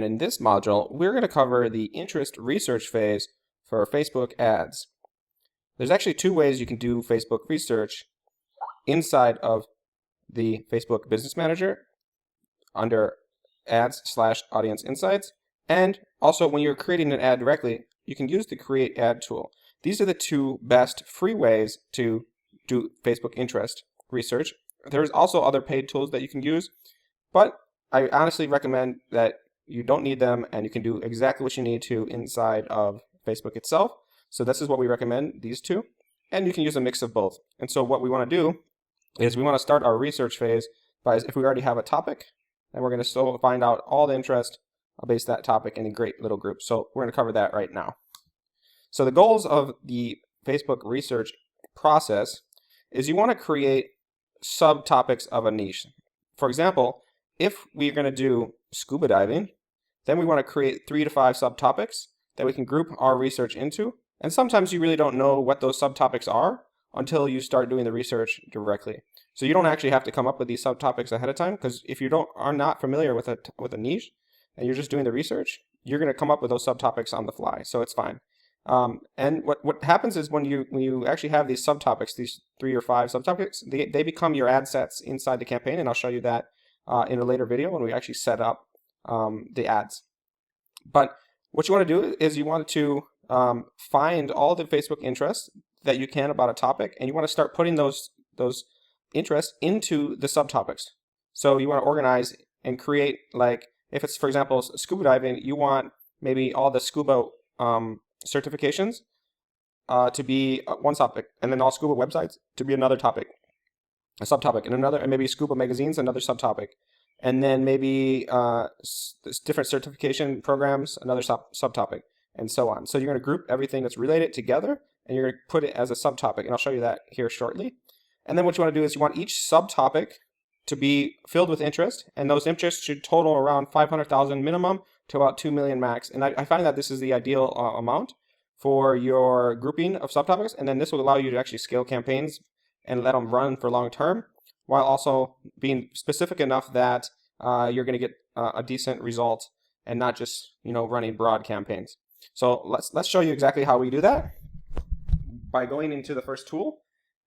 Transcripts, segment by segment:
in this module, we're going to cover the interest research phase for Facebook ads. There's actually two ways you can do Facebook research inside of the Facebook Business Manager under Ads/Audience Insights, and also when you're creating an ad directly, you can use the Create Ad tool. These are the two best free ways to do Facebook interest research. There's also other paid tools that you can use, but I honestly recommend that you don't need them and you can do exactly what you need to inside of Facebook itself. So this is what we recommend, these two, and you can use a mix of both. And so what we want to do is we want to start our research phase by, if we already have a topic, and we're going to still find out all the interest based that topic in a great little group. So we're going to cover that right now. So the goals of the Facebook research process is you want to create subtopics of a niche. For example, if we're going to do scuba diving, then we want to create 3 to 5 subtopics that we can group our research into. And sometimes you really don't know what those subtopics are until you start doing the research directly. So you don't actually have to come up with these subtopics ahead of time, because if you are not familiar with a niche and you're just doing the research, you're going to come up with those subtopics on the fly. So it's fine. And what happens is when you actually have these subtopics, these 3 or 5 subtopics, they become your ad sets inside the campaign, and I'll show you that in a later video when we actually set up the ads. But what you want to do is you want to find all the Facebook interests that you can about a topic, and you want to start putting those interests into the subtopics. So you want to organize and create, like if it's, for example, scuba diving, you want maybe all the scuba certifications to be one topic, and then all scuba websites to be another topic, a subtopic, and maybe scuba magazines, another subtopic, and then maybe different certification programs, another subtopic, and so on. So you're going to group everything that's related together, and you're going to put it as a subtopic, and I'll show you that here shortly. And then what you want to do is you want each subtopic to be filled with interest, and those interests should total around 500,000 minimum to about 2 million max. And I find that this is the ideal amount for your grouping of subtopics, and then this will allow you to actually scale campaigns and let them run for long term, while also being specific enough that you're going to get a decent result and not just running broad campaigns. So let's show you exactly how we do that by going into the first tool.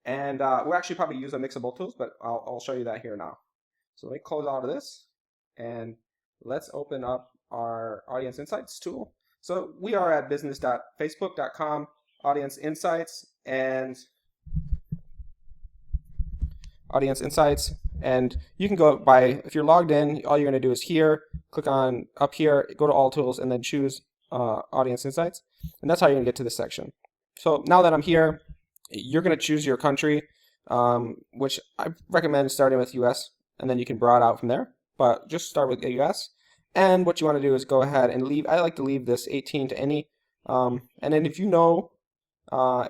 And we'll actually probably use a mix of both tools, but I'll show you that here now. So let me close out of this, and let's open up our Audience Insights tool. So we are at business.facebook.com, Audience Insights, and you can go by, if you're logged in, all you're going to do is here, click on up here, go to all tools, and then choose Audience Insights, and that's how you're going to get to this section. So now that I'm here, you're going to choose your country, which I recommend starting with US, and then you can broaden out from there, but just start with US. And what you want to do is go ahead and leave, I like to leave this 18 to any, and then if you know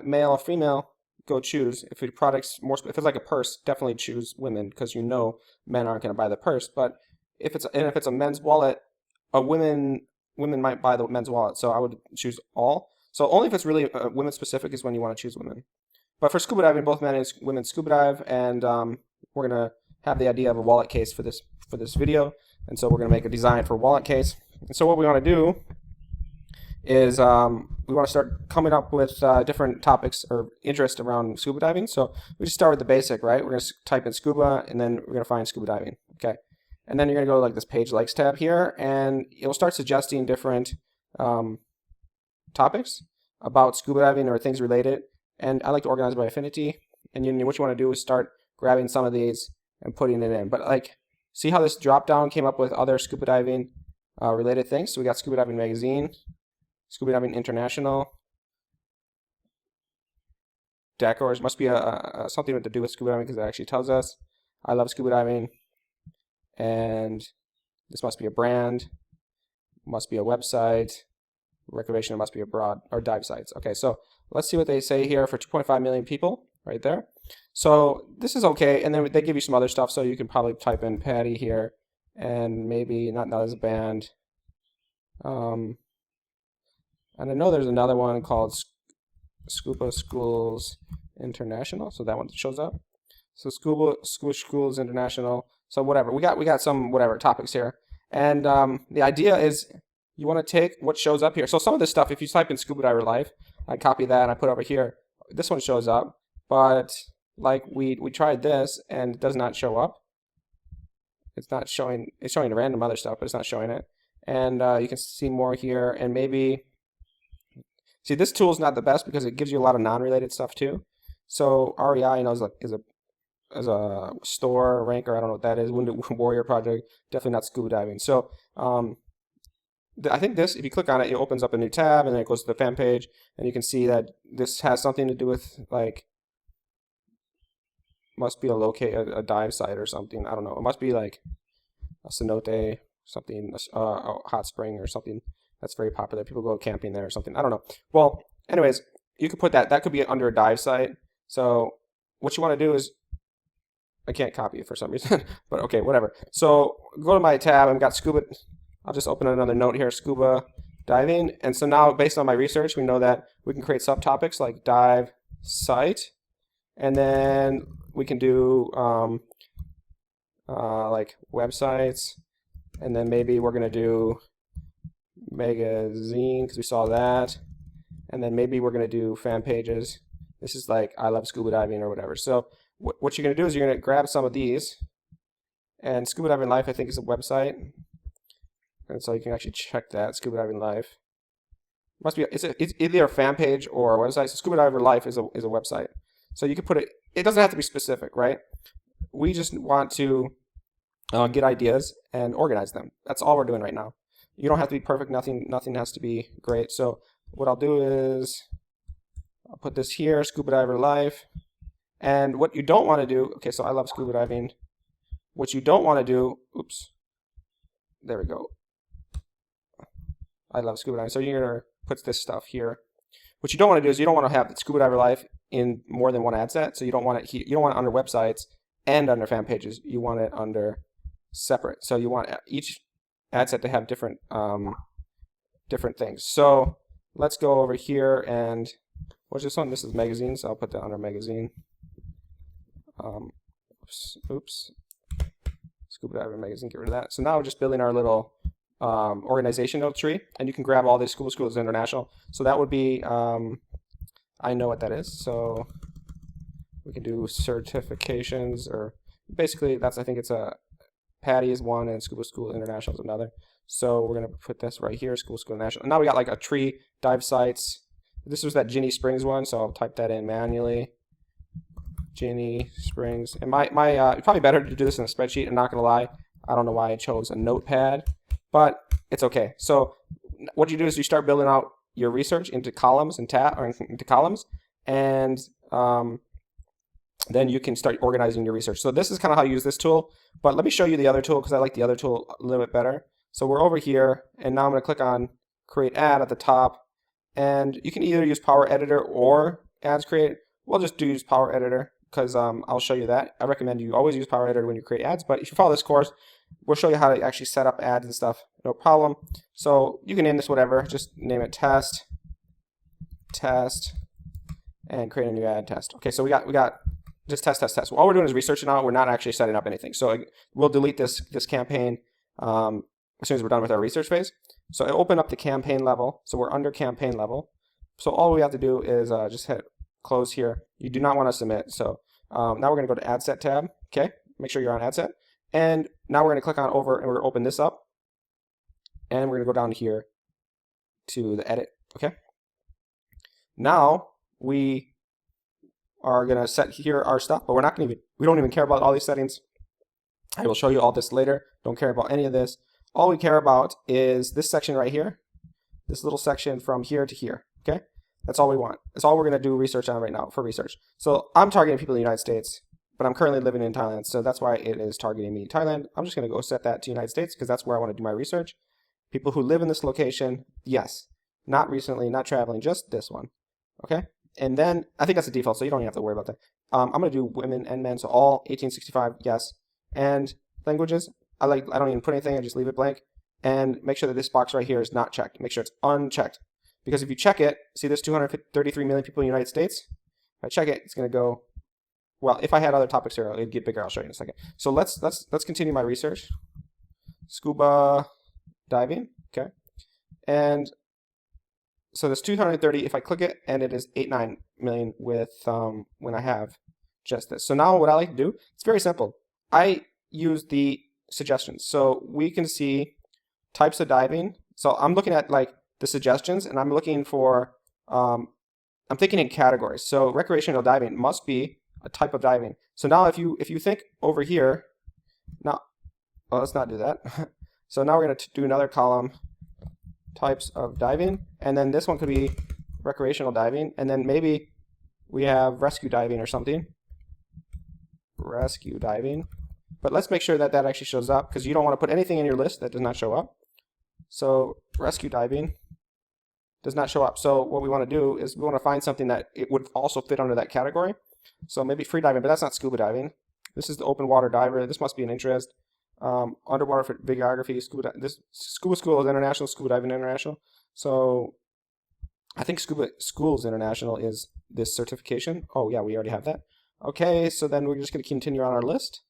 male or female, go choose. If your product's more, if it's like a purse, definitely choose women, because men aren't going to buy the purse. But if it's a men's wallet, women might buy the men's wallet, so I would choose all. So only if it's really women specific is when you want to choose women. But for scuba diving, both men and women scuba dive, and we're going to have the idea of a wallet case for this video, and so we're going to make a design for a wallet case. And so what we want to do is we want to start coming up with different topics or interest around scuba diving. So we just start with the basic, right? We're going to type in scuba, and then we're going to find scuba diving. Okay, and then you're going to go to like this Page Likes tab here, and it'll start suggesting different topics about scuba diving or things related. And I like to organize by affinity. And what you want to do is start grabbing some of these and putting it in. But like, see how this drop down came up with other scuba diving related things? So we got Scuba Diving Magazine, Scuba Diving International, Decors. Must be something to do with scuba diving, because it actually tells us. I love scuba diving. And this must be a brand, must be a website. Recreational must be abroad, or dive sites. Okay, so let's see what they say here for 2.5 million people right there. So this is okay, and then they give you some other stuff, so you can probably type in Patty here, and maybe not as a band. And I know there's another one called Scuba Schools International, so that one shows up. So Scuba Schools International. So whatever, we got some whatever topics here, and the idea is you want to take what shows up here. So some of this stuff, if you type in scuba diver life, I copy that and I put it over here. This one shows up, but like we tried this and it does not show up. It's not showing. It's showing random other stuff, but it's not showing it. And you can see more here. And maybe see this tool is not the best because it gives you a lot of non-related stuff too. So REI, is a store ranker. I don't know what that is. Wounded Warrior Project. Definitely not scuba diving. So I think this, if you click on it, it opens up a new tab and then it goes to the fan page, and you can see that this has something to do with like. Must be a dive site or something. I don't know. It must be like a cenote, something, a hot spring or something that's very popular. People go camping there or something. I don't know. Well, anyways, you could put that. That could be under a dive site. So what you want to do is, I can't copy it for some reason, but okay, whatever. So go to my tab. I've got scuba. I'll just open another note here, scuba diving. And so now, based on my research, we know that we can create subtopics like dive site, and then we can do like websites, and then maybe we're going to do magazine because we saw that, and then maybe we're going to do fan pages. This is like I love scuba diving or whatever. So what you're going to do is you're going to grab some of these, and Scuba Diving Life I think is a website, and so you can actually check that. Scuba Diving Life must be it's either a fan page or a website. So Scuba Diver Life is a website. So you can put it. It doesn't have to be specific, right? We just want to get ideas and organize them. That's all we're doing right now. You don't have to be perfect. Nothing has to be great. So what I'll do is I'll put this here, Scuba Diver Life. And what you don't want to do, okay, so I love scuba diving. What you don't want to do, oops, there we go. I love scuba diving. So you're going to put this stuff here. What you don't want to do is you don't want to have Scuba Diver Life in more than one ad set. So you don't want it here, you don't want it under websites and under fan pages. You want it under separate. So you want each ad set to have different different things. So let's go over here and what's this one? This is magazine, so I'll put that under magazine. Oops. Scuba Diver Magazine, get rid of that. So now we're just building our little organization node tree, and you can grab all these schools international. So that would be, I know what that is. So we can do certifications, or basically that's, I think it's a Patty is one and Scuba School International is another. So we're going to put this right here, School International. And now we got like a tree, dive sites. This was that Ginny Springs one, so I'll type that in manually. Ginny Springs. And it's probably better to do this in a spreadsheet. I'm not going to lie. I don't know why I chose a notepad, but it's okay. So what you do is you start building out your research into columns and into columns, and then you can start organizing your research. So this is kind of how you use this tool, but let me show you the other tool because I like the other tool a little bit better. So we're over here, and now I'm going to click on Create Ad at the top, and you can either use Power Editor or Ads Create. We'll just use Power Editor because I'll show you that. I recommend you always use Power Editor when you create ads, but if you follow this course, we'll show you how to actually set up ads and stuff, no problem. So you can name this whatever, just name it test, and create a new ad, test. Okay, so we got just test. Well, all we're doing is researching out. We're not actually setting up anything. So we'll delete this campaign as soon as we're done with our research phase. So it'll open up the campaign level. So we're under campaign level. So all we have to do is just hit close here. You do not want to submit. So now we're going to go to ad set tab. Okay, make sure you're on ad set. And now we're going to click on over and we're going to open this up. And we're going to go down here to the edit. Okay. Now we are going to set here our stuff, but we don't even care about all these settings. I will show you all this later. Don't care about any of this. All we care about is this section right here, this little section from here to here. Okay. That's all we want. That's all we're going to do research on right now for research. So I'm targeting people in the United States, but I'm currently living in Thailand, so that's why it is targeting me. Thailand, I'm just going to go set that to United States because that's where I want to do my research. People who live in this location, yes. Not recently, not traveling, just this one. Okay? And then, I think that's the default, so you don't even have to worry about that. I'm going to do women and men, so all 1865, yes. And languages, I don't even put anything, I just leave it blank. And make sure that this box right here is not checked. Make sure it's unchecked. Because if you check it, see there's 233 million people in the United States? If I check it, it's going to go, well, if I had other topics here, it'd get bigger. I'll show you in a second. So let's continue my research. Scuba diving, okay. And so there's 230 if I click it, and it is 89 million with when I have just this. So now what I like to do, it's very simple. I use the suggestions. So we can see types of diving. So I'm looking at like the suggestions, and I'm looking for, I'm thinking in categories. So recreational diving must be a type of diving. So now if you think over here, now, well, let's not do that. So now we're going to do another column, types of diving, and then this one could be recreational diving, and then maybe we have rescue diving or something. Rescue diving. But let's make sure that that actually shows up, because you don't want to put anything in your list that does not show up. So rescue diving does not show up. So what we want to do is we want to find something that it would also fit under that category. So maybe free diving, but that's not scuba diving. This is the open water diver. This must be an interest. Underwater for videography, this Scuba School is international, Scuba Diving International. So I think Scuba Schools International is this certification. Oh yeah, we already have that. Okay, so then we're just going to continue on our list.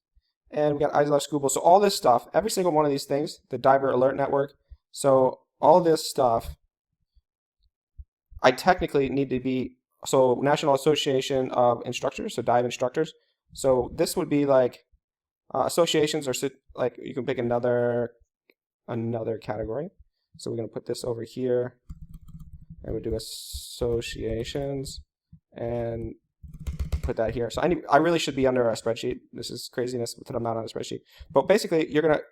And we got I Love Scuba. So all this stuff, every single one of these things, the Diver Alert Network. So all this stuff, I technically need to be, so National Association of Instructors, so dive instructors. So this would be like associations, or like you can pick another category. So we're going to put this over here, and we'll do associations and put that here. So I really should be under a spreadsheet. This is craziness that I'm not on a spreadsheet. But basically, you're going to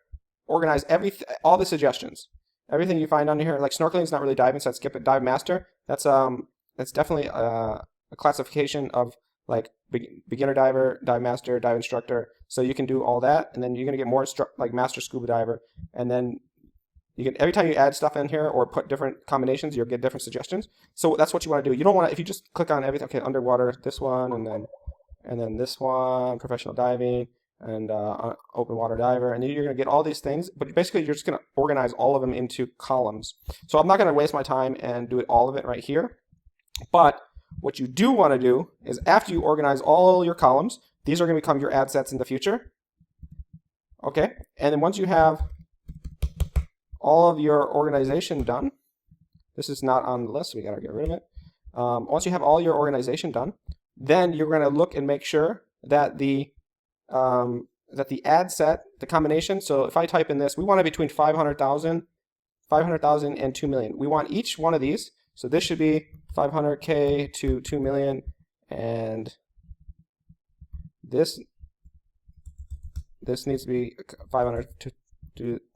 organize all the suggestions, everything you find under here. Like snorkeling is not really diving, so I'd skip it. Dive master, that's definitely a classification of like beginner diver, dive master, dive instructor. So you can do all that, and then you're going to get more like master scuba diver, and then you can, every time you add stuff in here or put different combinations, you'll get different suggestions. So that's what you want to do. You don't want to, if you just click on everything, okay, underwater, this one, and then this one, professional diving, and open water diver, and you're going to get all these things, but basically you're just going to organize all of them into columns. So I'm not going to waste my time and do all of it right here, but what you do want to do is after you organize all your columns, these are going to become your ad sets in the future. Okay, and then once you have all of your organization done, this is not on the list, so we got to get rid of it. Once you have all your organization done, then you're going to look and make sure that the ad set, the combination, so if I type in this, we want it between 500,000 and 2 million. We want each one of these, so this should be 500K to 2 million, and this needs to be 500 to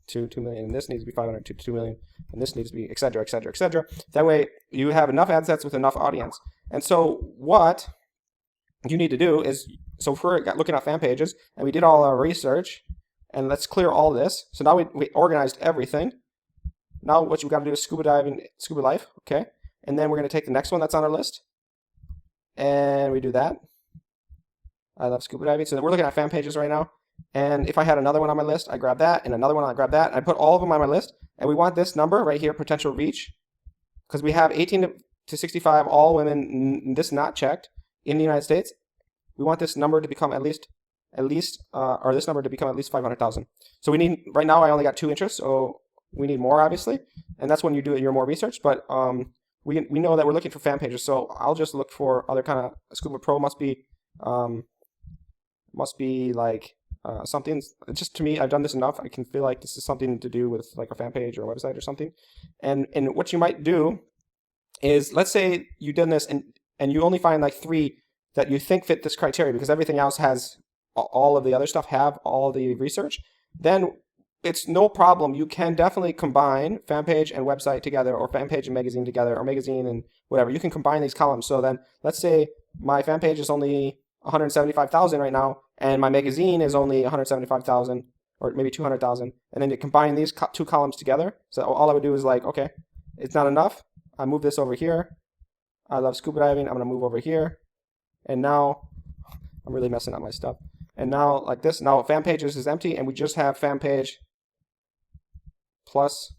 2 million, and this needs to be 500 to 2 million, and this needs to be et cetera, et cetera, et cetera. That way you have enough ad sets with enough audience. And so what you need to do is, so if we're looking at fan pages and we did all our research, and let's clear all this. So now we organized everything. Now what you've got to do is scuba diving, scuba life, okay? And then we're going to take the next one that's on our list, and we do that. I love scuba diving. So we're looking at fan pages right now. And if I had another one on my list, I grab that, and another one, I grab that, and I put all of them on my list. And we want this number right here, potential reach, because we have 18 to 65, all women, this not checked, in the United States. We want this number to become at least, or this number to become at least 500,000. So we need, right now I only got 2 interests, so we need more, obviously. And that's when you do your more research. But we know that we're looking for fan pages, so I'll just look for other kind of, Scuba Pro must be like something, just to me, I've done this enough, I can feel like this is something to do with like a fan page or a website or something. And what you might do is, let's say you did this and you only find like 3 that you think fit this criteria, because everything else has, all of the other stuff have all the research, then it's no problem. You can definitely combine fan page and website together, or fan page and magazine together, or magazine and whatever. You can combine these columns. So then let's say my fan page is only 175,000 right now, and my magazine is only 175,000, or maybe 200,000, and then you combine these 2 columns together. So all I would do is like, okay, it's not enough, I move this over here. I love scuba diving, I'm going to move over here, and now I'm really messing up my stuff. And now like this, now fan pages is empty, and we just have fan page plus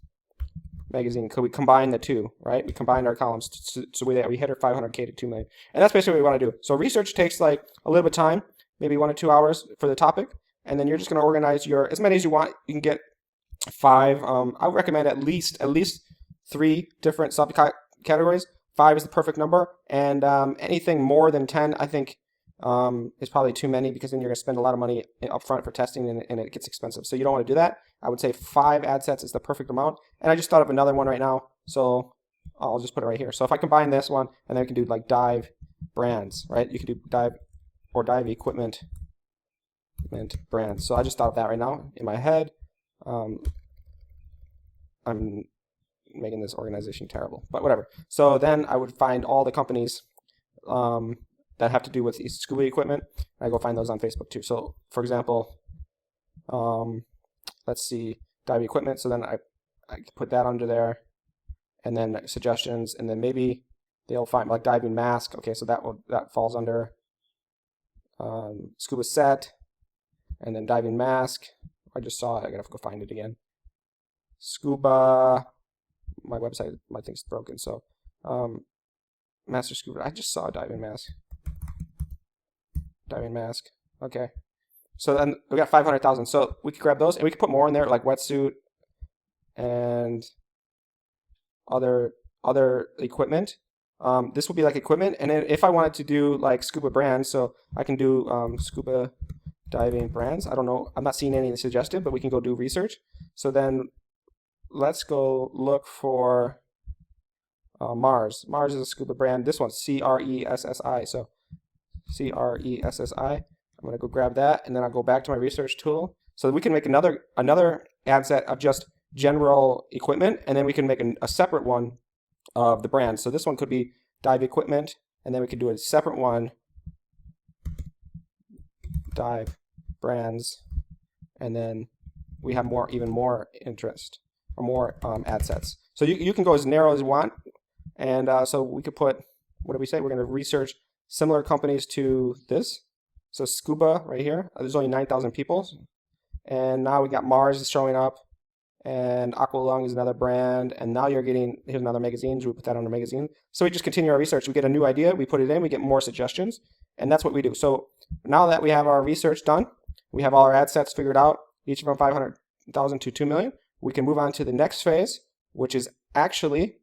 magazine. Could we combine the 2, right? We combined our columns, so we hit our 500K to 2 million. And that's basically what we want to do. So research takes like a little bit of time, maybe 1 or 2 hours for the topic, and then you're just going to organize your, as many as you want. You can get 5. I would recommend at least 3 different subcategories. 5 is the perfect number, and anything more than 10, I think, is probably too many, because then you're going to spend a lot of money up front for testing, and it gets expensive. So you don't want to do that. I would say 5 ad sets is the perfect amount. And I just thought of another one right now, so I'll just put it right here. So if I combine this one, and then we can do like dive brands, right? You can do dive or dive equipment brands. So I just thought of that right now in my head. I'm making this organization terrible, but whatever. So then I would find all the companies that have to do with scuba equipment. I go find those on Facebook too. So for example, let's see, dive equipment. So then I put that under there, and then suggestions, and then maybe they'll find like diving mask. Okay, so that falls under scuba set, and then diving mask. I just saw it. I gotta go find it again. Scuba. My website, my thing's broken. So master scuba. I just saw a diving mask. Diving mask. Okay. So then we got 500,000. So we could grab those, and we could put more in there, like wetsuit and other equipment. This will be like equipment, and then if I wanted to do like scuba brands, so I can do scuba diving brands. I don't know. I'm not seeing any suggested, but we can go do research. So then let's go look for Mars. Mars is a scuba brand. This one's CRESSI. So CRESSI. I'm going to go grab that, and then I'll go back to my research tool. So we can make another ad set of just general equipment, and then we can make a separate one of the brand. So this one could be dive equipment, and then we could do a separate one, dive brands, and then we have even more interest, or more ad sets. So you can go as narrow as you want, and so we could put, what do we say? We're going to research similar companies to this. So scuba right here, there's only 9,000 people, and now we got Mars is showing up, and Aqualung is another brand, and now you're getting, here's another magazine, so we put that under magazine. So we just continue our research. We get a new idea, we put it in, we get more suggestions, and that's what we do. So now that we have our research done, we have all our ad sets figured out, each from 500,000 to 2 million, we can move on to the next phase, which is actually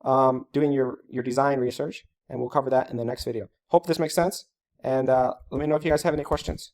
doing your design research, and we'll cover that in the next video. Hope this makes sense, and let me know if you guys have any questions.